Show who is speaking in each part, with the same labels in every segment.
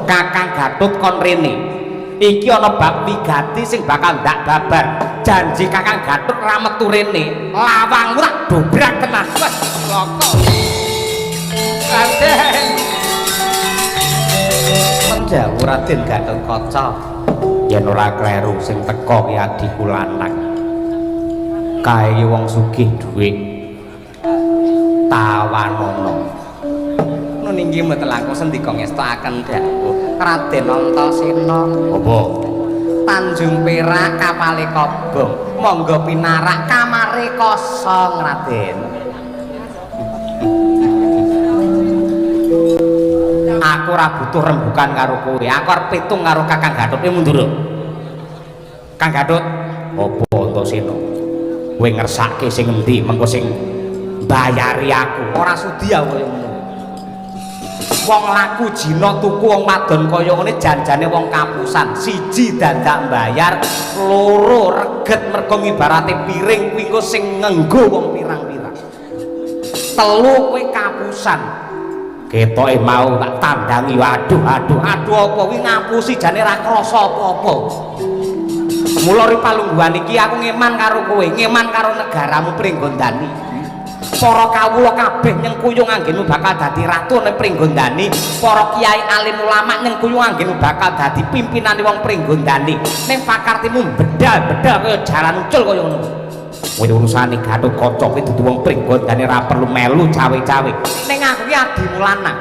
Speaker 1: Kakang Gatut kon rene. Iki ana bab wigati sing bakal ndak babar. Janji Kakang Gatut ra metu rene. Lawangmu tak dobrak tenan. Wes loko. Raden. Menjauh Raden Gatotkaca. Yen ora kleru sing teka ki adiku lanang. Kae wong sugih dhuwit. Tawanono. Ninggi metelangku sendika ngestakaken dawuh Raden Antasena. Apa? Tanjung Perak kapale kobong, monggo pinarak kamare kosong Raden. Aku ora butuh rembukan karo kowe. Aku arep pitung karo Kakang Gatut mundur. Kang Gatut, apa Antasena? Kowe ngersake sing endi mengko sing bayari aku. Ora sudi aku koyo ngono. Wong laku jina tuku wong wadon kaya ngene janjane wong kapusan. Siji dadak mbayar, loro reget mergo ngibarate piring kuwi engko sing ngenggo wong pirang-pirang. Telu kowe kapusan. Ketoke mau tak tandangi, aduh apa kuwi ngapusi jane ra krasa apa-apa. Mula ri palungguhan iki aku ngeman karo kowe, ngeman karo negaramu Pringgondani. Para kawula kabeh nyengkuyung anggenmu bakal dadi ratu ning Pringgondani. Para kiai alim ulama nyengkuyung anggenmu bakal dadi pimpinane wong Pringgondani. Ning pakartimu bedal-bedal kaya jalan ucul kaya ngono. Kowe urusane Gatotkaca kuwi dudu wong Pringgondani ra perlu melu cawe-cawe. Ning aku ki adimu lanang.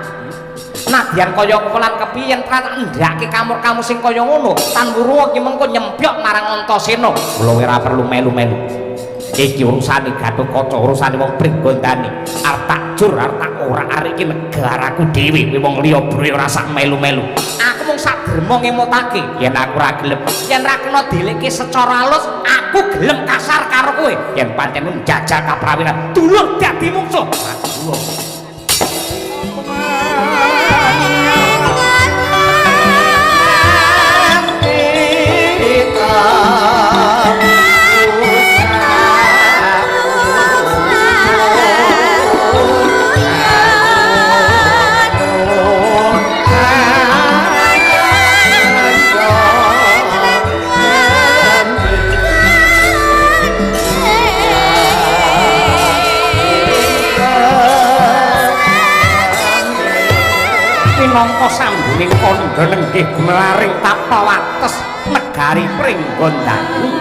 Speaker 1: Nadyan kaya lan kepiyen tak ndake kamur-kamur sing kaya ngono. Tan Wurwa ki mengko nyempyok marang Antasena. Mula ora perlu melu-melu. Iki urusane Gatotkaca, urusane wong Pringgondani. Arep tak jur, arep tak ora arek iki negaraku dhewe, kowe wong liya bro ora sak melu-melu. Aku mung sak dermo ngemutake, yen aku ora gelem, yen ra kena dileke secara halus, aku gelem kasar karo kowe. Yen pancen njajal kaprawiran, dulur dadi mungsuh. Minangka sambuning kandha nenggih mlaring tapawates negari Pringgondani.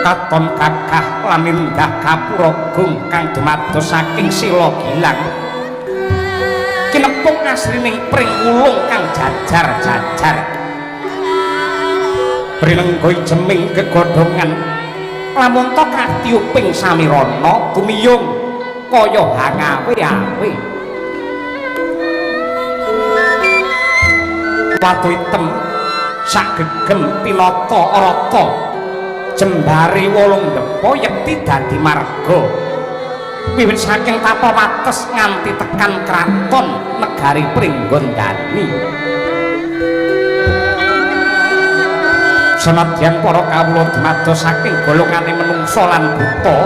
Speaker 1: Katon gagah lan indah kapuragung kang dumados saking sila gilang. Kinepung aslining pring wulung kang jajar-jajar. Prinenggo jeming gegodhongan. Lamun to katiuping samirana tumiyung kaya hangawe-awe. Watu item sak gegem pinata rata jembare wolung depa yekti dadi marga wiwit saking tapawates nganti tekan kraton negari Pringgondani. Senadyan para kawula dumados saking golongane menungsa lan buta,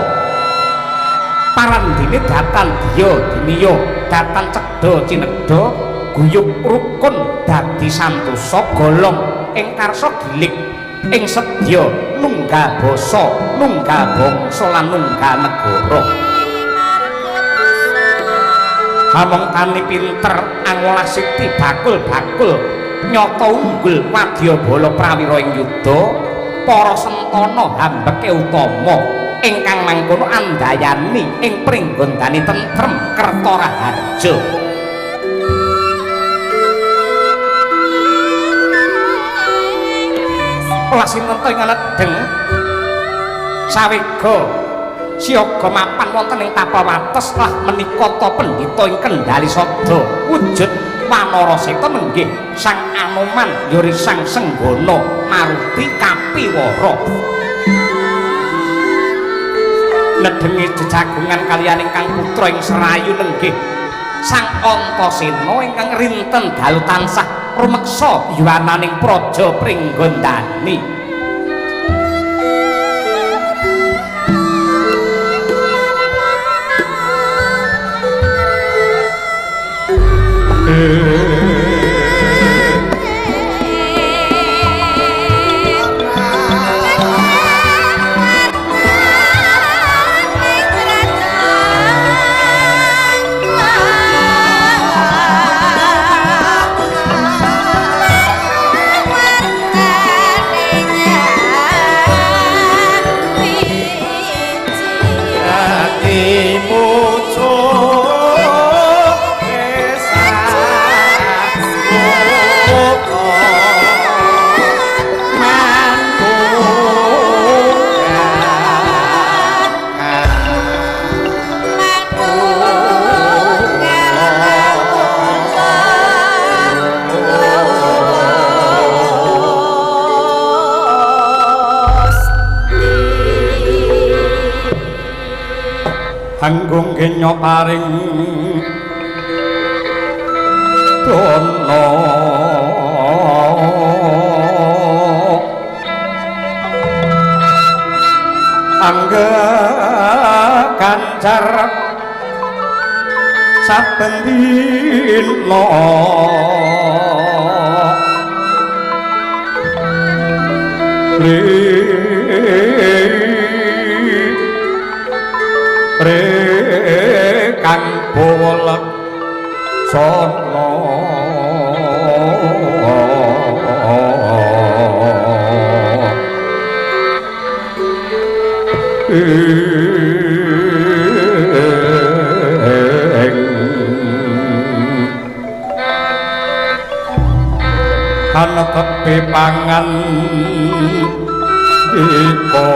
Speaker 1: parandine datan diya diniya, datan cedha cinedha, guyub rukun dadi santosa, golong ing karsa gilik ing sedya nunggal basa, nunggal bangsa lan nunggal negara. Hamong tani pinter angolah sikti bakul-bakul nyata unggul wadyabala prawira ing yuda, para sentana hambeke utama ingkang mangkono andayani ing Pringgondani tentrem kerta raharja. Lasinenta ing aledeng sawega siaga mapan wonten ing tapawates lah menika ta pendhita ing Kendali Sada wujud Wanaraseta nenggih Sang Anoman yuri Sang Senggana Maruti Kapiwara. Nedengi jejagungan kaliyan ingkang putra ing Serayu nenggih Sang Antasena ingkang rinten dalu tansah rumeksa yuwananing praja Pringgondani. Anggung kenya paring dono angga kancar saben dina kang bolak sono ana tepi pangan iko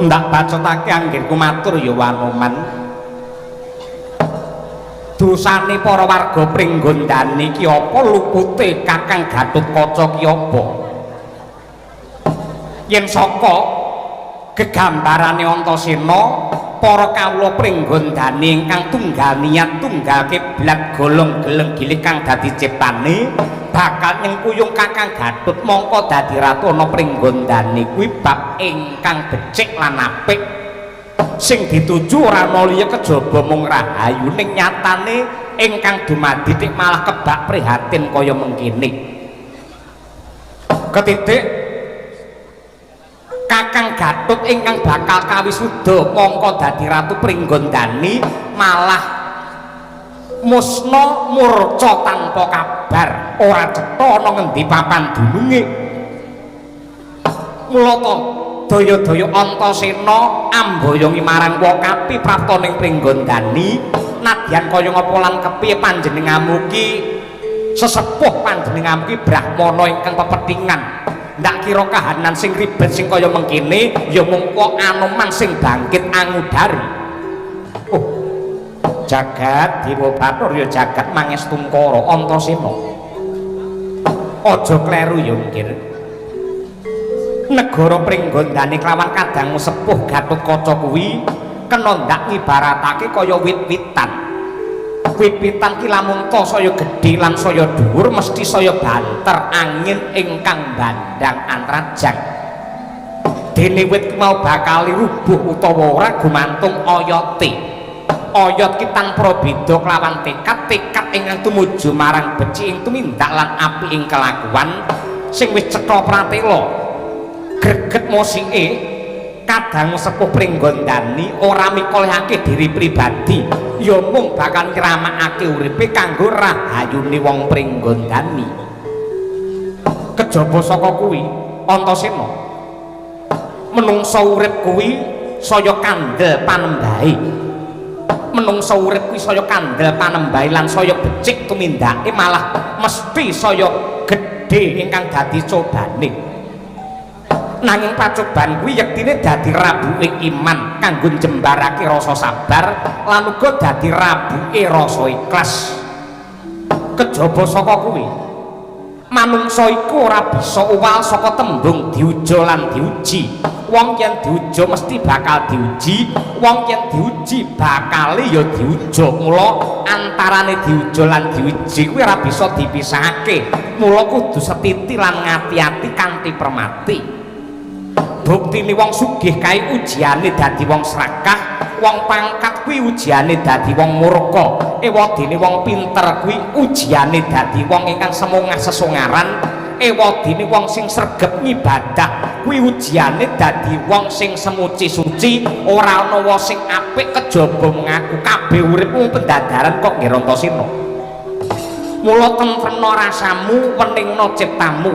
Speaker 1: ndak bacotake anggenku matur ya Wanoman. Dosane para warga Pringgondani ki apa, lupute Kakang Gatotkaca ki apa? Yen saka gegambarane Antasena, para kawula Pringgondani ingkang tunggal niat tunggal kiblat golong geleng gilik kang dadi ciptane bakal nyengkuyung Kakang Gatut mongko dadi ratu ana Pringgondani kuwi bab ingkang becik lan apik sing dituju ora ana liya kejaba mung rahayu ning nyatane ingkang dumadi tik malah kebak prihatin kaya mengkene. Ketitik Kakang Gatut ingkang bakal kawisuda mongko dadi ratu Pringgondani malah musna murca tanpa kabar, ora cetha ana ngendi papan dununge. Mula to daya-daya Antasena amboyongi marang Wakapi prapta ning Pringgondani, nadyan kaya ngapa lan kepiye panjenenganmu ki sesepuh panjenenganmu ki Brahmana ingkang pepethingan. Ndak kira kahanan sing ribet sing kaya mengkene ya mung Anoman sing bangkit angudari. Oh, jagat Dewa Bathara ya jagat Mangestungkara Antasena. Aja kleru ya nggih. Negara Pringgondani kelawan kadangmu sepuh Gatotkaca kuwi kena ndak ngibaratake kaya wit-witan. Wit-witan ki lamun ta saya gedhe lan saya dhuwur mesti saya banter angin ingkang bandang antrajang. Dene wit mau bakal rubuh utawa ora gumantung oyote. Oyot ki tanpa beda kelawan tekad ingkang tumuju marang becik ing tumindak lan apik ing kelakuan sing wis cetha pratela. Greget mosike kadang sepuh Pringgondani ora mikolehake diri pribadi ya mung bakal nyramakake uripe kanggo rahayune wong Pringgondani. Kejaba saka kuwi Antasena menungsa urip kuwi saya kandel panembahe. Menungsa urip kuwi saya kandel panembahe lan saya becik tumindake malah mesti saya gedhe ingkang dadi cobane. Nanging pacoban kuwi yektine dadi rabuke iman kanggo njembarake rasa sabar lan uga dadi rabuke rasa ikhlas. Kejaba saka kuwi manungsa iku ora bisa uwal saka tembung diuja lan diuji. Wong yen diuja mesti bakal diuji, wong yen diuji bakale ya diuja. Mula antarane diuja lan diuji kuwi ora bisa dipisahake. Mula kudu setiti lan ngati-ati kanthi permati. Buktine wong sugih kae ujiane dadi wong serakah, wong pangkat kuwi ujiane dadi wong murka, ewadene wong pinter kuwi ujiane dadi wong ingkang semungah sesungaran, ewadene wong sing sregep ngibadah kuwi ujiane dadi wong sing semuci suci ora ana wong sing apik kejaba mengaku kabeh uripmu pendadaran kok nggih Rantasena mula tentremna rasamu weningna ciptamu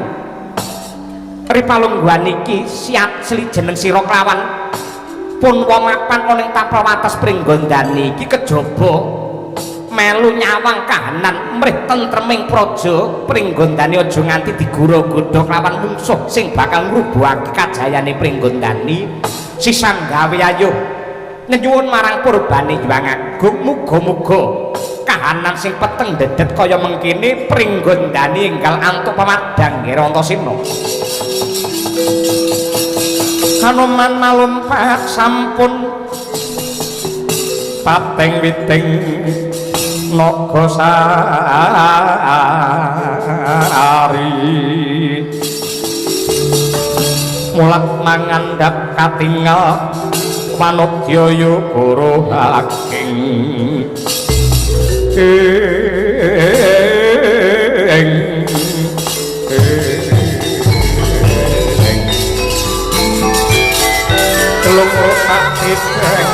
Speaker 1: ripalungguhan iki siat sli jeneng sira klawan pun wong mapan ana ing taprawates Pringgondani iki kejaba melu nyawang kahanan mrih tentreming praja Pringgondani aja nganti digura-godha kelawan mungsuh sing bakal ngrubuhake kajayane Pringgondani sisan gawe ayuh nyuwun marang purbane Hyang Agung muga-muga kahanan sing peteng dedet kaya mengkene Pringgondani enggal antuk pemadang nggih Rantasena Hanoman malumpat sampun pateng witing naga sari mulat mangandhap katingal manudya guru haking kelung rosak diteng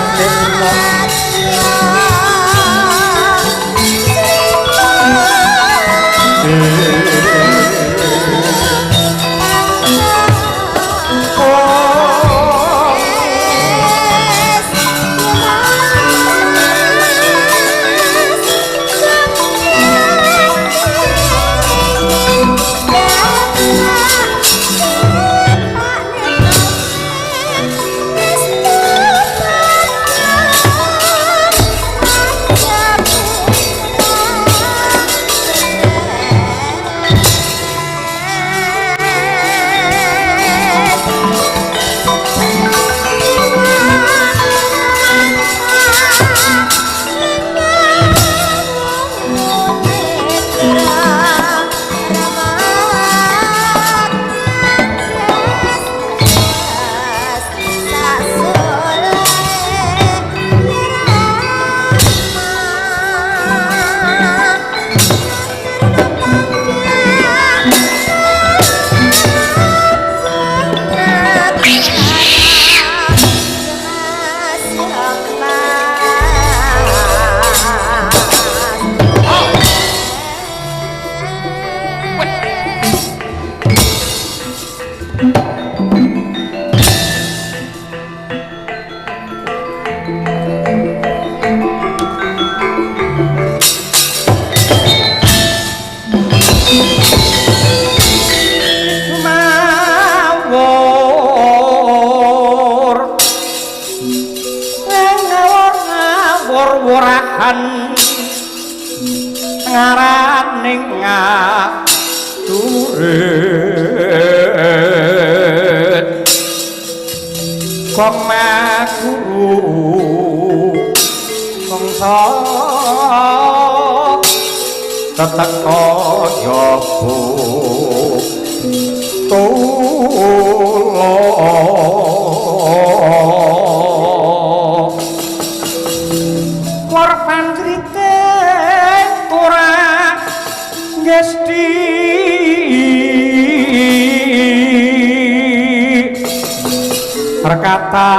Speaker 1: perkata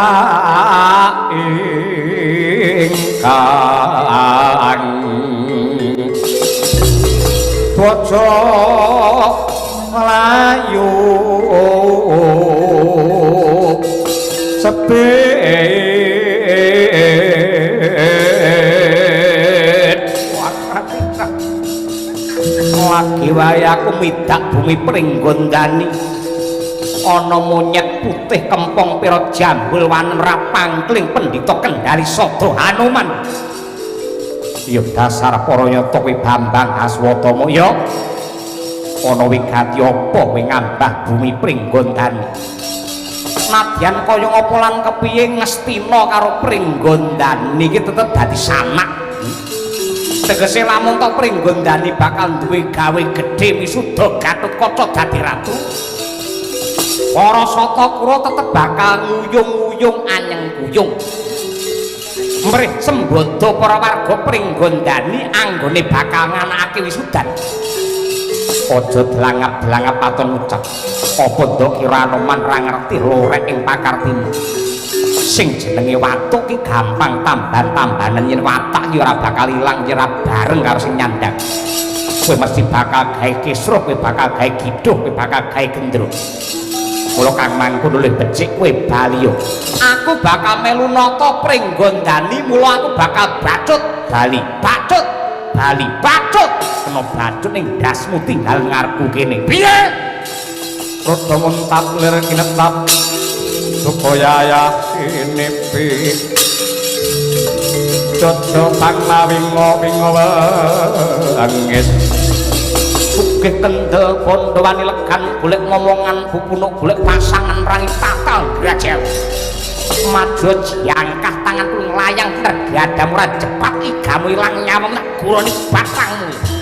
Speaker 1: ingkang bojo layu sebet lagi wae aku midak bumi Pringgondani ana monyet putih kempong pira jambul wanen rapangkling pendhita Kendari Sada Hanuman ya dasar para nyata kowe Bambang Aswatama ya ana wigati apa kowe ngambah bumi Pringgondani nadyan kaya ngapa lan kepiye Ngastina karo Pringgondani iki tetep dadi sanak tegese lamun to Pringgondani bakal duwe gawe gedhe misuda Gatotkaca dadi ratu para Satakura tetep bakal nguyung-nguyung anyeng kuyung mrih sembada para warga Pringgondani anggone bakal nganakake wisudan aja delangap-delangap paton ucap apa ndok kira Anoman ra ngerti lorek ing pakartimu sing jenenge watu ki gampang tamban-tambanan yen watak ki ora bakal ilang yen ora bareng karo sing nyandang kowe mesti bakal gawe kisruh kowe bakal gawe giduh kowe bakal gawe gendro kula Kang Mangku luwih becik kowe bali yo aku bakal melu nata pringgondani mula aku bakal bacut bali bacut bali bacut kena bacut ning dasmu tinggal ngarepku kene piye rada muntap lir kinetap supaya ya sinepi jojo pangmawingo wingo angin sugih kendel bondo wani legan golek ngomongan bupunuk golek pasangan rangi tatal grajel maju jangkah tanganku nglayang tergadam ora cepat igamu ilang nyawang nak guroni batangmu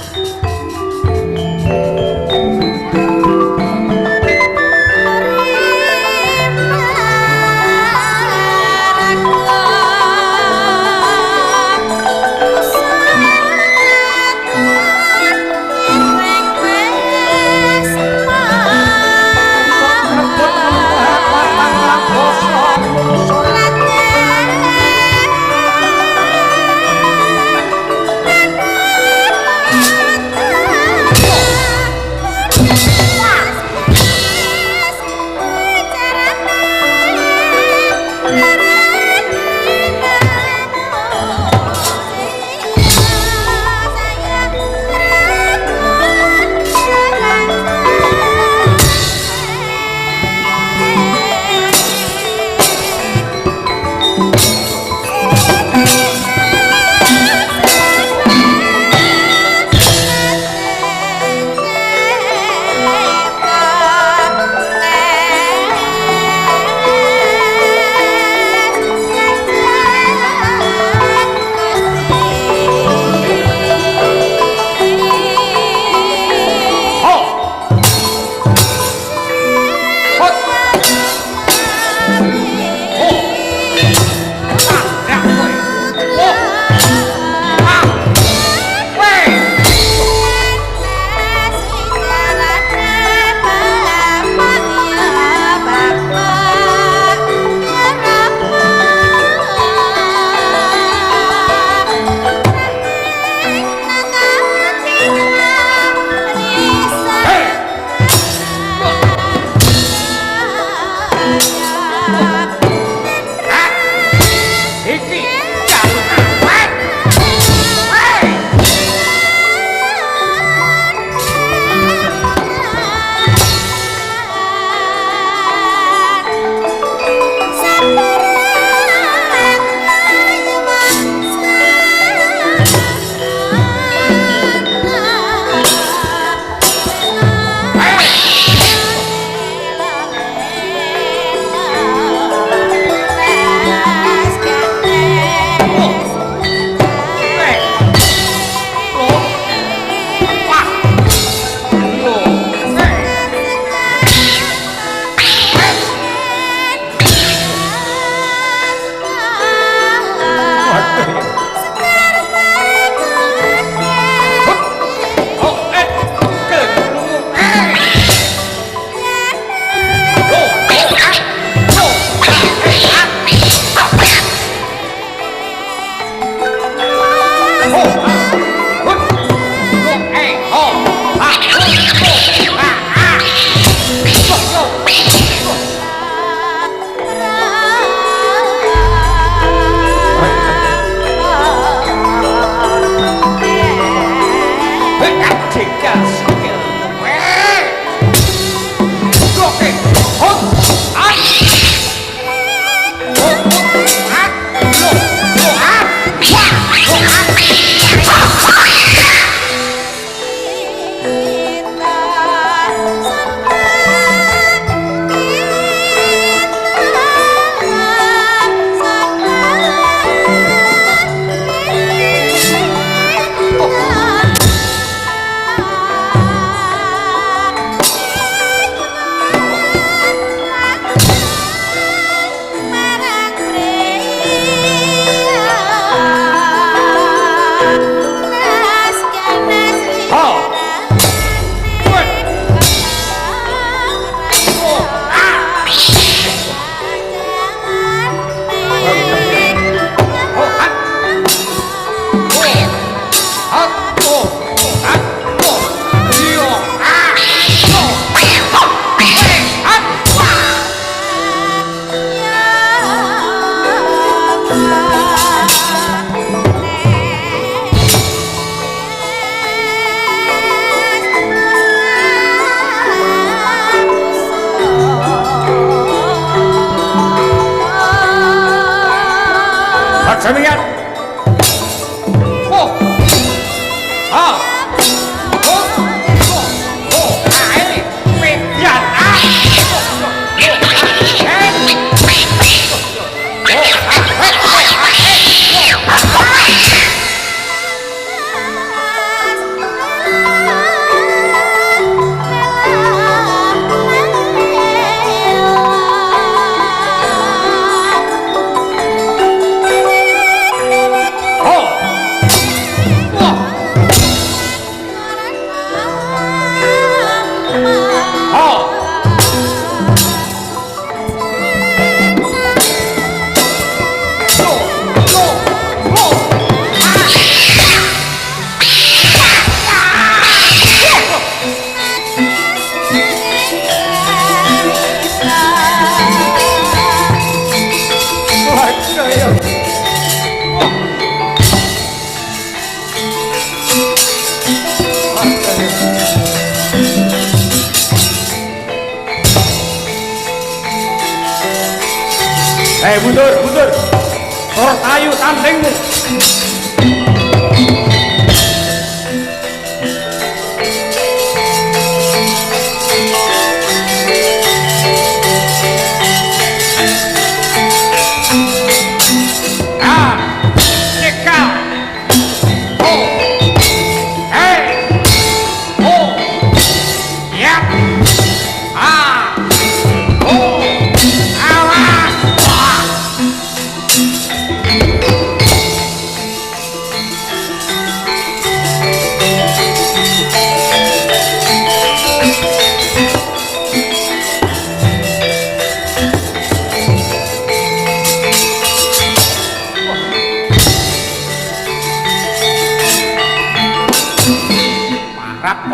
Speaker 1: Samian. Oh. Ah. Mundur. Orang ayu tandingmu.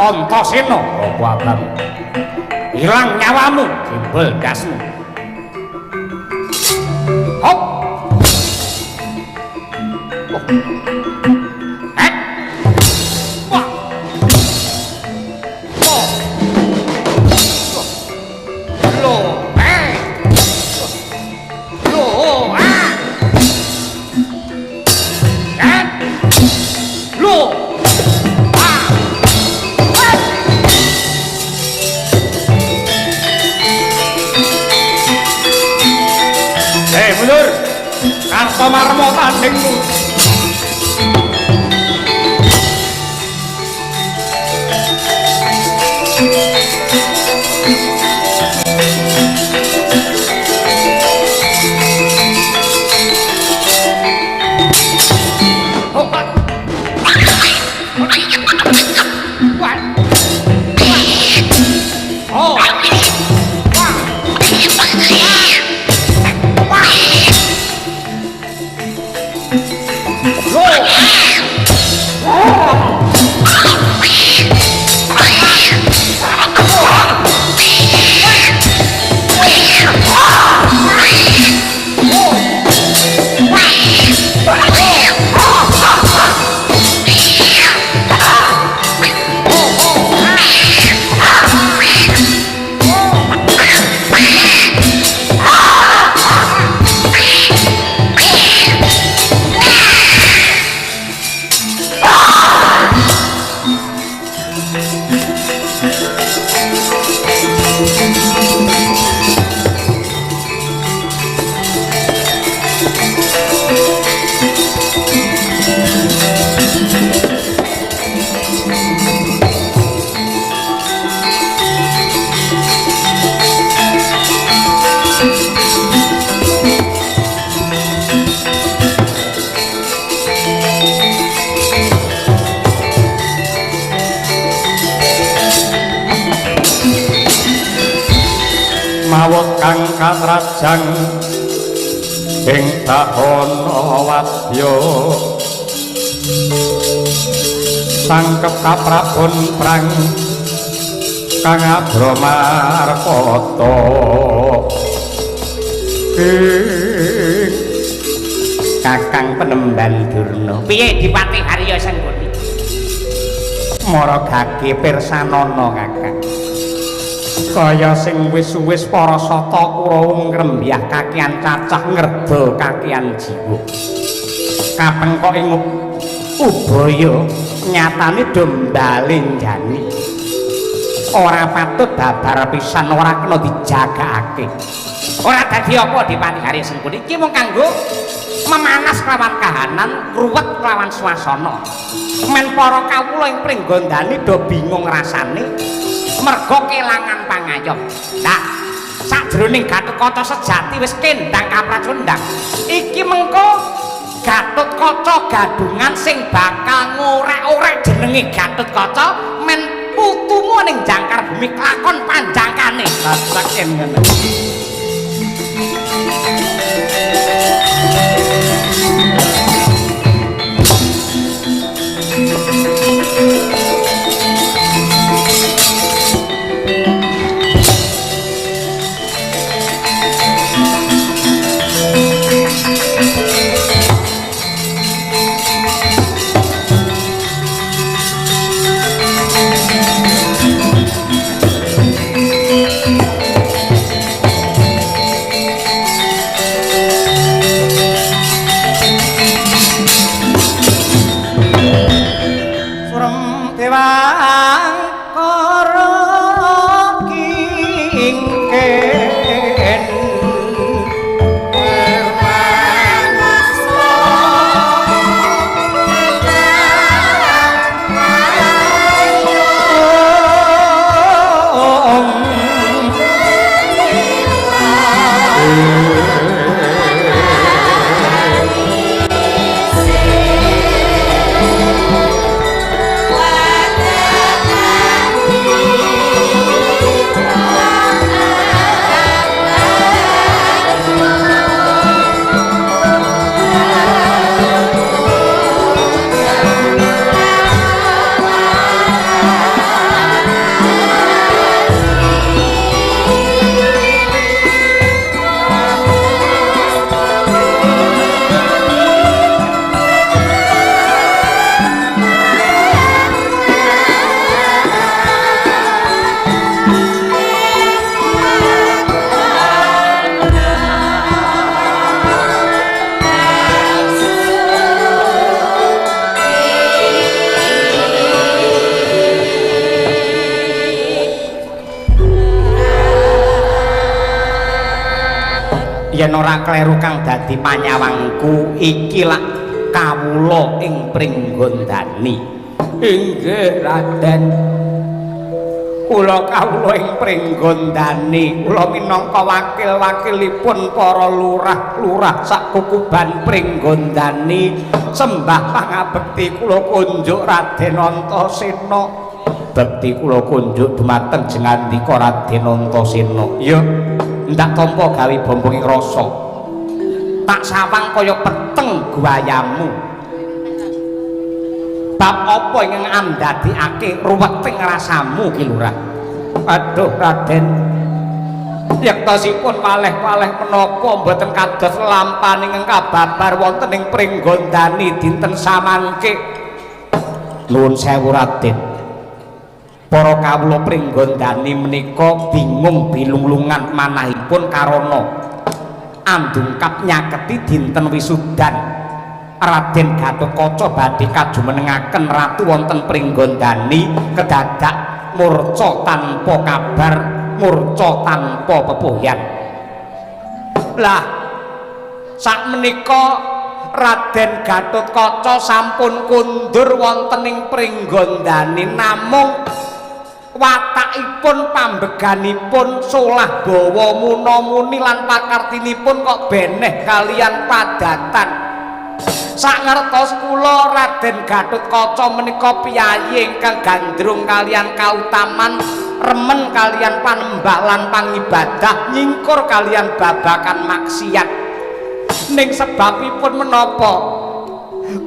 Speaker 1: Antasena apa abang hilang nyawamu gimbal dasmu hop wah lo mundur karto marmo tandingmu mawon kang katrajang ing Dahana Wadya sangkep kaprabon prang kang Abramarkata Kakang Penemban Durna piye Dipati Harya Sangguni Mara gage pirsanana Kakang kaya sing wis-wis para sata Kurawa ngrembyah kakian cacah ngreda kakian jiwa kapengkok ing ubaya nyatane dombalenjani ora patut babar pisan ora kena dijagakake ora dadi apa Dipati Hari Sengkuni iki mung kanggo memanas kelawan kahanan ruwet kelawan swasana men para kawula ing pringgondani do bingung rasane merga kelangan pangayom nah sajroning Gatotkaca sejati wis kendang kapracundang iki mengko Gatotkaca gadungan sing bakal ngorek-orek jenenge Gatotkaca men putumu ning jangkar bumi kelakon panjangkane saken ngono yen ora kleru kang dadi panyawangku iki lak kawula ing Pringgondani inggih Raden kula kawula ing Pringgondani kula minangka wakil-wakilipun para lurah-lurah sak kukuban Pringgondani sembah pangabekti kula kunjuk Raden Antasena bekti kula kunjuk dumateng jengandika Raden Antasena ya ndak tampa gawe bombonging rasa tak sawang kaya peteng guayamu bab apa ingkang andadikake ruweting rasamu ki Lurah aduh Raden yektosipun waleh-waleh menapa mboten kados lampaning kababar wonten ing Pringgondani dinten samangke nuwun sewu Raden para kawula Pringgondani menika bingung bilunglungan manahipun karana andungkap nyaketi dinten wisudan Raden Gatotkaca badhe kajumenengaken ratu wonten Pringgondani kedadak murca tanpa kabar murca tanpa pepuhyan lah sakmenika Raden Gatotkaca sampun kundur wonten ing Pringgondani namung watakipun pambeganipun solah bawa munamuni lan pakartinipun kok beneh kalian padatan sangertos kula Raden Gatotkaca menika piyayi ingkang gandrung kalian kautaman remen kalian panembah lan pangibadah nyingkur kalian babakan maksiat ning sebabipun menapa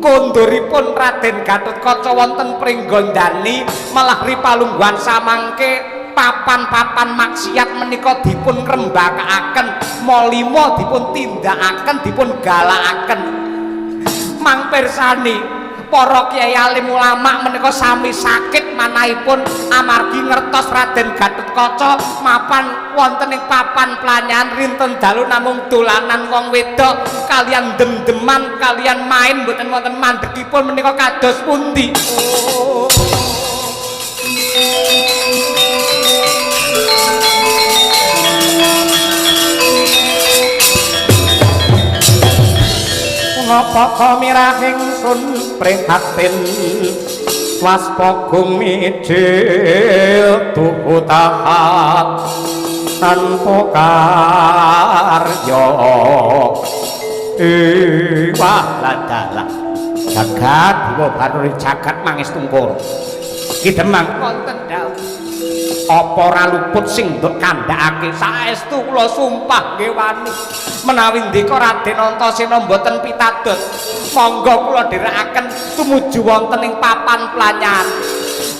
Speaker 1: konduripun Raden Gatotkaca wonten Pringgondani malah ripalungguhan samangke papan-papan maksiat menika dipun krembakaaken molimo dipun tindakaken dipun galakaken mang pirsani para kiai alim ulama menika sami sakit manahipun amargi ngertos Raden Gatotkaca mapan wonten ing papan planyan rinten dalu namung dolanan wong wedok kalian dem-deman kalian main mboten wonten mandhegipun menika kados pundi. Ngapa kamirah ingsun prihatin waspagung mijil tuku tahat tanpa karya wah ladalah jagat diwa baruri jagat mangis tungkur kidemang wonten dawuh apa ora luput sing nduk kandhakake saestu kula sumpah nggih wani menawi ndika Raden Antasena mboten pitados monggo kula dherekaken tumuju wonten ing papan planyan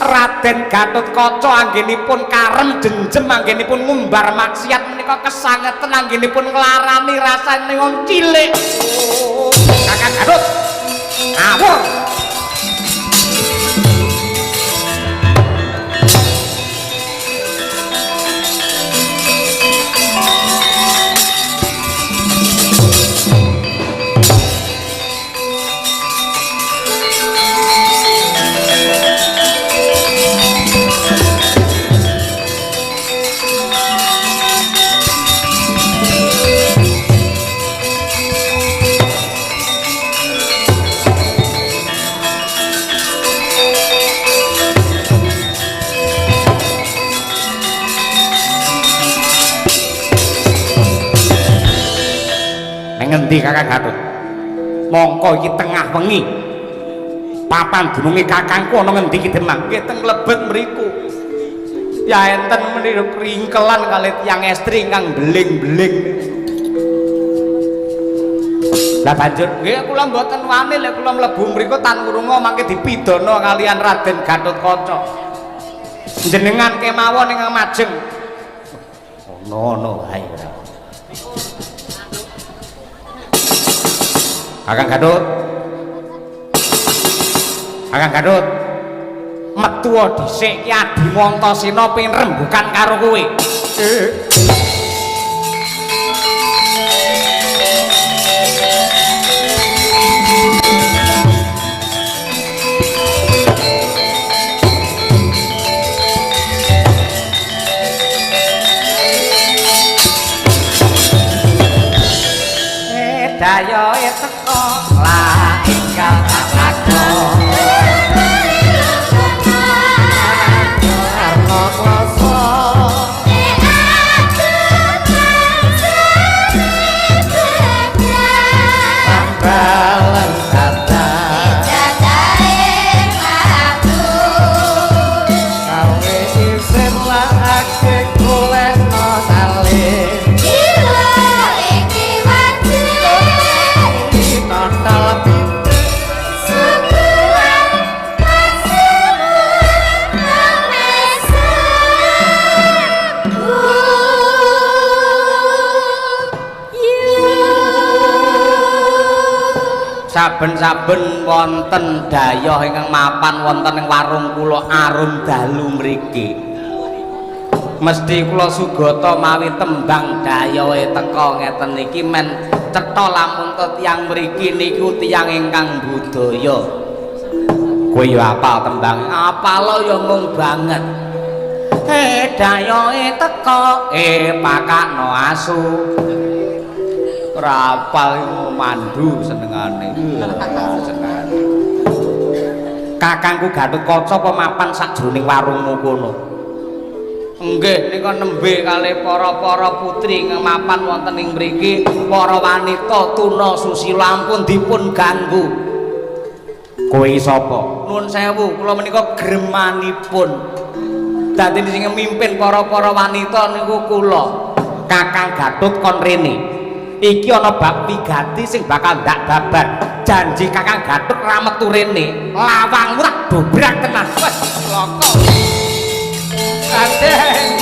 Speaker 1: Raden Gatotkaca anggenipun karem jenjem anggenipun ngumbar maksiat menika kesangeten anggenipun nglarani rasane wong cilik Kakang Gatut awur ngendi Kakang Gatut mongko iki tengah wengi papan dununge kakangku ana ngendi ki Demang nggih teng Lebet mriku ya enten meniru kringkelan kali tiyang estri ingkang beling-beling lah banjur nggih kula mboten wani lek kula mlebu mriku tan ngrungu mangke dipidana kalian Raden Gatotkaca jenengan kemawon ingkang majeng ono wae Kakang Gatut Kakang Gatut metu dhisik ki Adi Antasena pengin rembugan karo kowe daya teko la ingkang kakakno karna kuasa pambalan kata kawe isin lake kuleno salin saben-saben wonten dayah ingkang mapan wonten ing warung kula arum dalu mriki mesti kula sugata mawi tembang dayahe teka ngeten iki men cetha lamun tiyang mriki niku tiyang ingkang budaya kowe ya apal tembang apal ya mung banget dayahe teka pakakno asu rapal mandu senengane kakangku Gatotkaca pemapan sakjroning warungmu kono nggih nika nembe kalih para putri ingkang mapan wonten ing mriki para wanita tuna susila ampun dipun ganggu kowe sapa nuwun sewu kula menika gremanipun dadi sing mimpin para wanita niku kula Kakang Gatut kon rene iki ana bab wigati sing bakal ndak babar janji Kakang Gatut ra metu rene lawang ora dobrak tenan wes loko Raden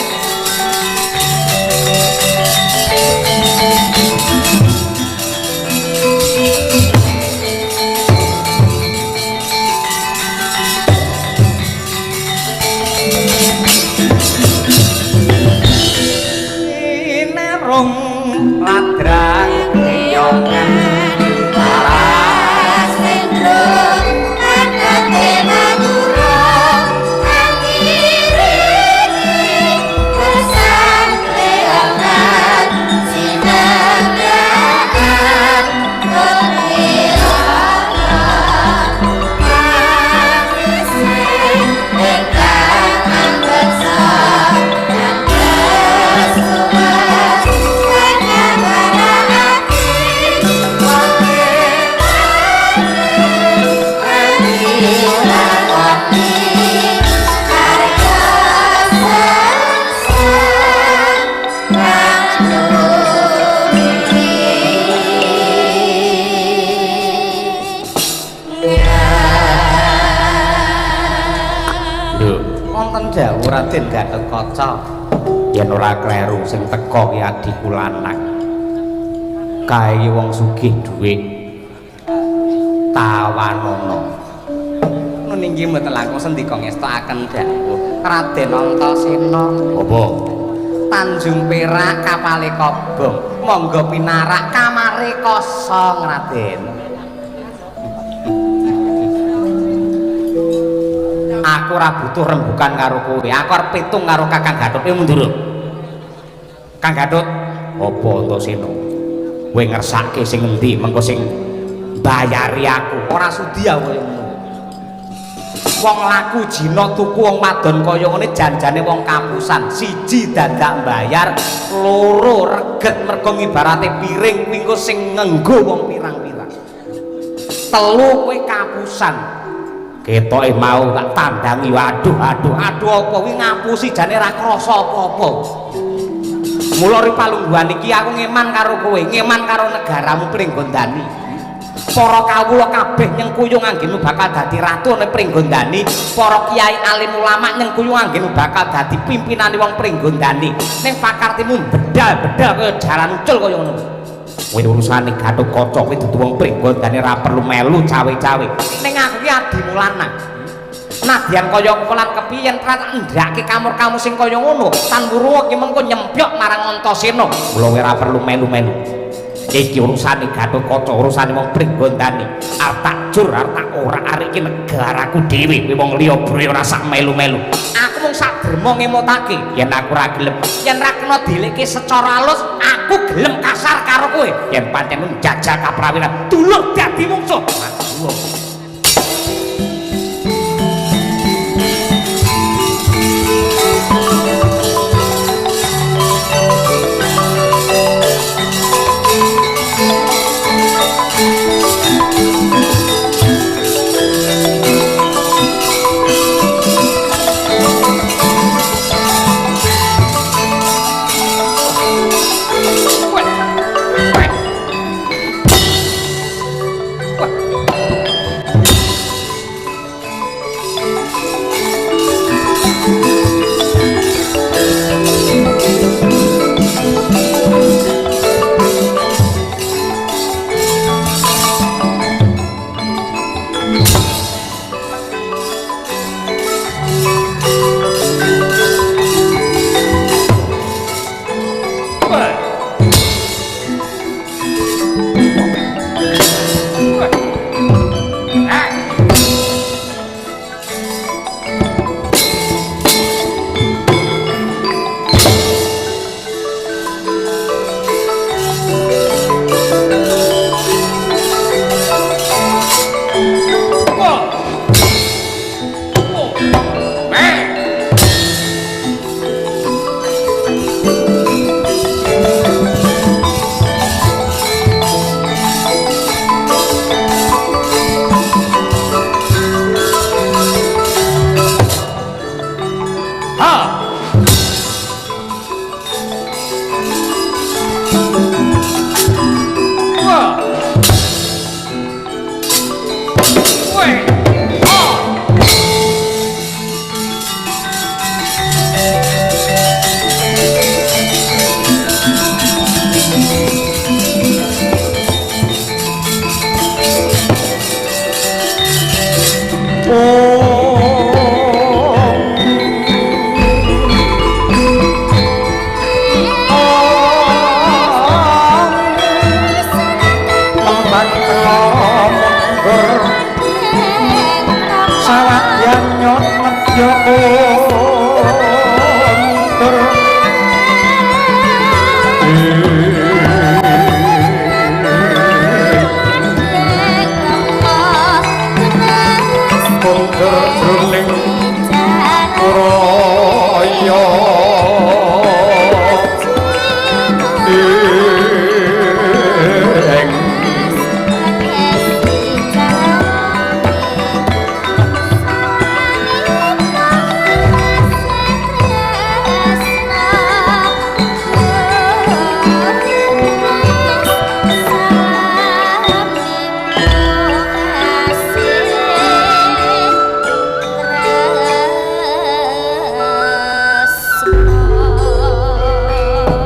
Speaker 1: dawuh Raden Gatotkaca yen ora kleru sing teka ki adiku lanang kae wong sugih dhuwit tawanana niki mboten langkung sendika ngestakaken dawuh Raden Antasena apa Tanjung Perak kapale kobong monggo pinarak kamare kosong Raden. Aku ora butuh rembukan karo kowe. Aku arep pitung karo Kakang Gatut. Mundur. Kang Gatut, apa Antasena? Kowe ngersake sing endi? Mengko sing bayari aku. Ora sudi aku ngono. Wong laku jina tuku wong wadon kaya ngene janjane wong kapusan. Siji dadak mbayar, loro reget mergo ibarate piring kuwi engko sing ngenggo wong pirang-pirang. Telu kowe kapusan. Ketoke mau tak tandangi waduh apa kuwi ngapusi jane ra krasa apa-apa. Mula ri palungguhan iki aku ngeman karo kowe, ngeman karo negaramu Pringgondani. Para kawula kabeh nyengkuyung anggenmu bakal dadi ratu ning Pringgondani. Para kiai alim ulama nyengkuyung anggenmu bakal dadi pimpinane wong Pringgondani. Ning pakartimu bedal-bedal kaya jalan ucul kaya ngono. Kowe urusane Gatotkaca kowe dudu wong Pringgondani ra perlu melu cawe-cawe. Ning aku ki adimu lanang. Nadyan kaya kolan kepiyen tak ndake kamur-kamur sing kaya ngono. Tan Wurwa ki mengko nyempyok marang Antasena. Mula kowe ora perlu melu-melu. Iki urusane Gatotkaca, urusane wong Pringgondani. Arep tak jur, arep tak ora arek iki negaraku dhewe. Kowe wong liya bro ora sak melu-melu. Aku mung sak dermo ngemutake yen aku ora gelem. Yen ra kena dilekke secara alus, aku gelem kasar karo kowe. Yen pancen njajal kaprawiran, dulur dadi mungsuh.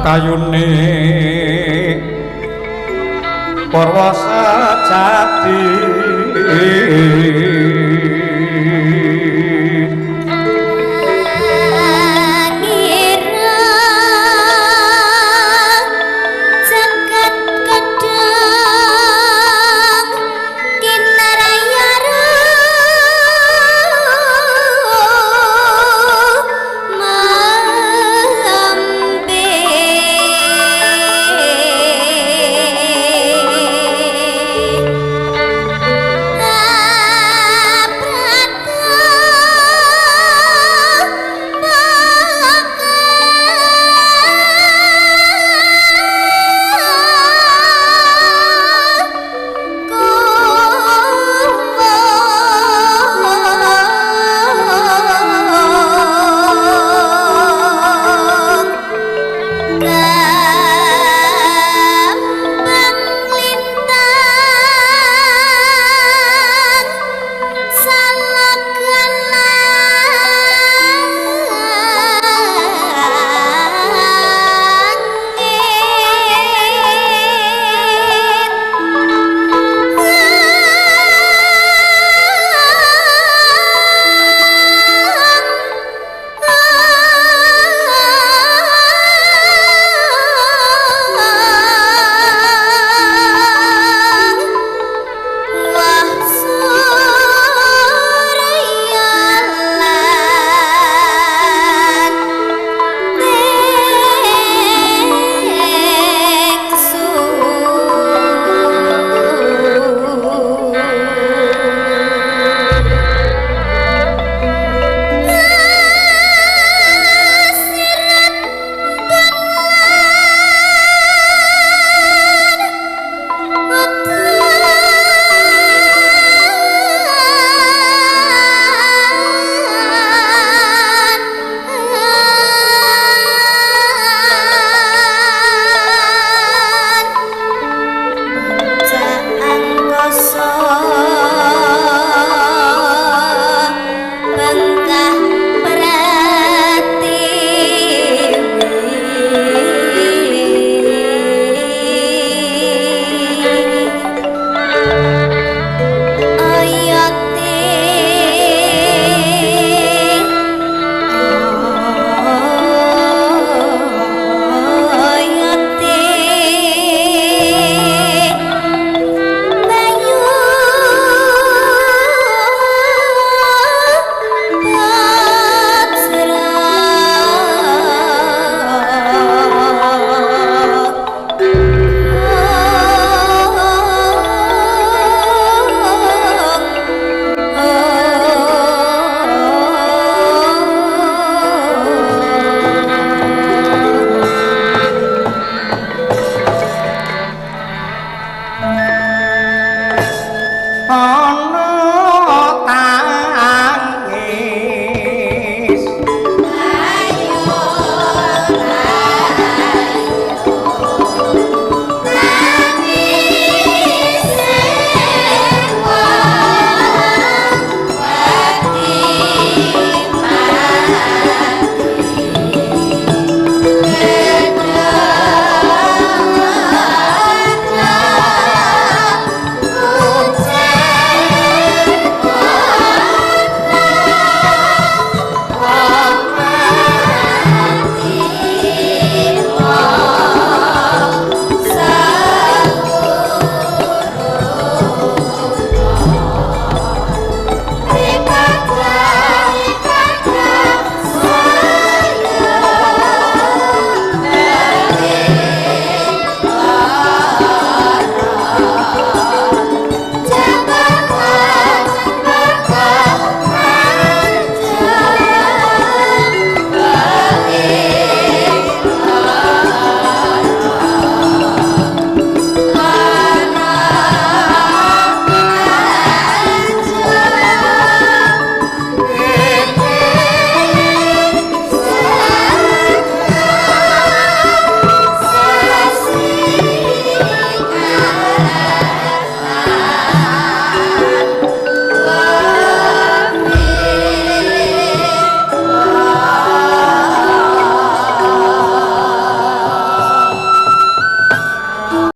Speaker 1: kayune Purwa sejati